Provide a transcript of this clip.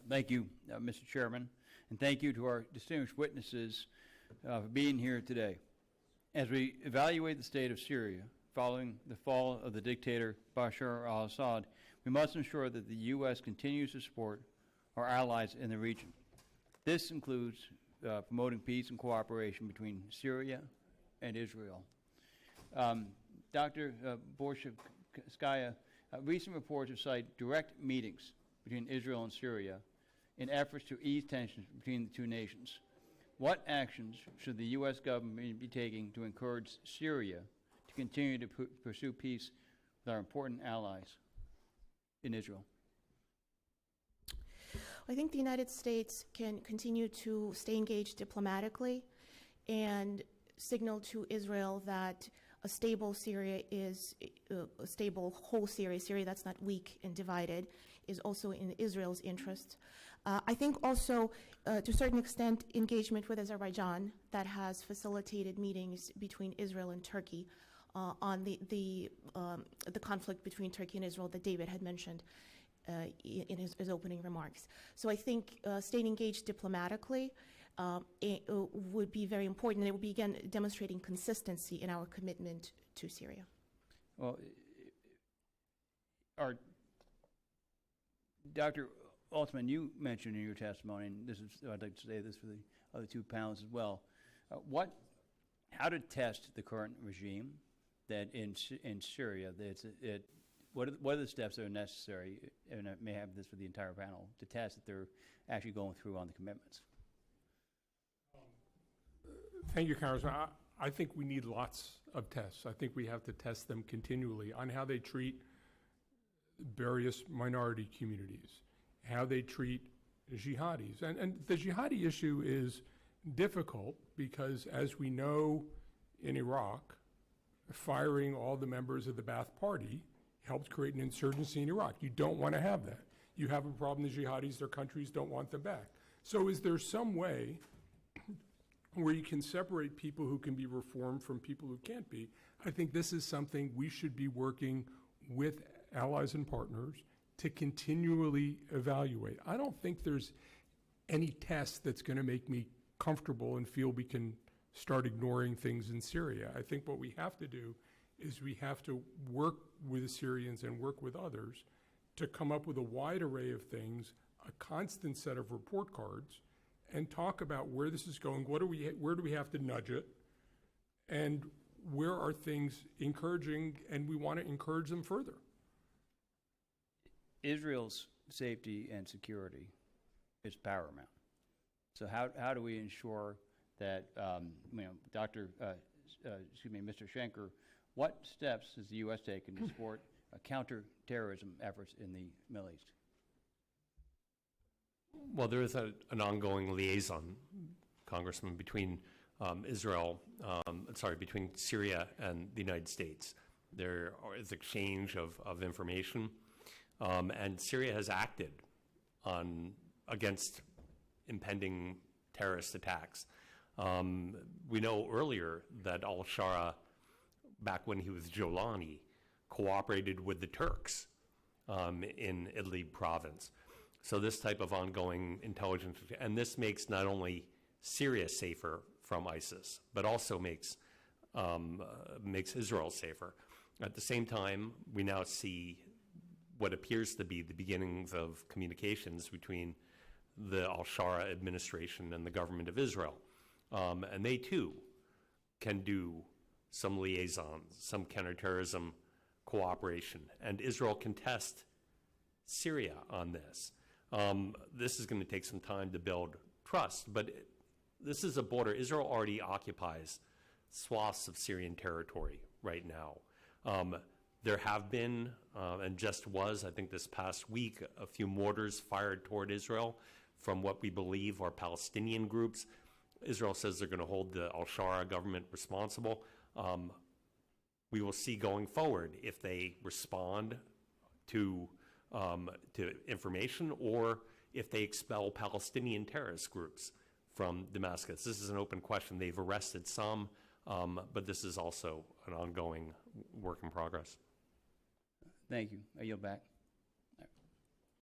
Thank you, Mr. Chairman, and thank you to our distinguished witnesses for being here today. As we evaluate the state of Syria following the fall of the dictator Bashar al-Assad, we must ensure that the U.S. continues to support our allies in the region. This includes promoting peace and cooperation between Syria and Israel. Dr. Borshevskaya, recent reports have cited direct meetings between Israel and Syria in efforts to ease tensions between the two nations. What actions should the U.S. government be taking to encourage Syria to continue to pursue peace with our important allies in Israel? I think the United States can continue to stay engaged diplomatically and signal to Israel that a stable Syria is a stable whole Syria, Syria that's not weak and divided, is also in Israel's interest. I think also, to a certain extent, engagement with Azerbaijan that has facilitated meetings between Israel and Turkey on the conflict between Turkey and Israel that David had mentioned in his opening remarks. So I think staying engaged diplomatically would be very important, and it would be, again, demonstrating consistency in our commitment to Syria. Well, Dr. Altman, you mentioned in your testimony, and this is, I'd like to say this for the other two panelists as well, how to test the current regime that in Syria, what are the steps that are necessary, and I may have this for the entire panel, to test that they're actually going through on the commitments? Thank you, Congressman. I think we need lots of tests. I think we have to test them continually on how they treat various minority communities, how they treat jihadis. And the jihadi issue is difficult because, as we know in Iraq, firing all the members of the Ba'ath Party helped create an insurgency in Iraq. You don't want to have that. You have a problem, the jihadis, their countries don't want them back. So is there some way where you can separate people who can be reformed from people who can't be? I think this is something we should be working with allies and partners to continually evaluate. I don't think there's any test that's going to make me comfortable and feel we can start ignoring things in Syria. I think what we have to do is we have to work with the Syrians and work with others to come up with a wide array of things, a constant set of report cards, and talk about where this is going, where do we have to nudge it, and where are things encouraging, and we want to encourage them further. Israel's safety and security is paramount. So how do we ensure that, Mr. Schenker, what steps has the U.S. taken to support counterterrorism efforts in the Middle East? Well, there is an ongoing liaison, Congressman, between between Syria and the United States. There is exchange of information, and Syria has acted against impending terrorist attacks. We know earlier that al-Shara, back when he was Jolani, cooperated with the Turks in Idlib province. So this type of ongoing intelligence, and this makes not only Syria safer from ISIS, but also makes Israel safer. At the same time, we now see what appears to be the beginnings of communications between the al-Shara administration and the government of Israel. And they too can do some liaisons, some counterterrorism cooperation, and Israel can test Syria on this. This is going to take some time to build trust, but this is a border. Israel already occupies swaths of Syrian territory right now. There have been, and just was, I think this past week, a few mortars fired toward Israel from what we believe are Palestinian groups. Israel says they're going to hold the al-Shara government responsible. We will see going forward if they respond to information or if they expel Palestinian terrorist groups from Damascus. This is an open question. They've arrested some, but this is also an ongoing work in progress. Thank you. I yield back.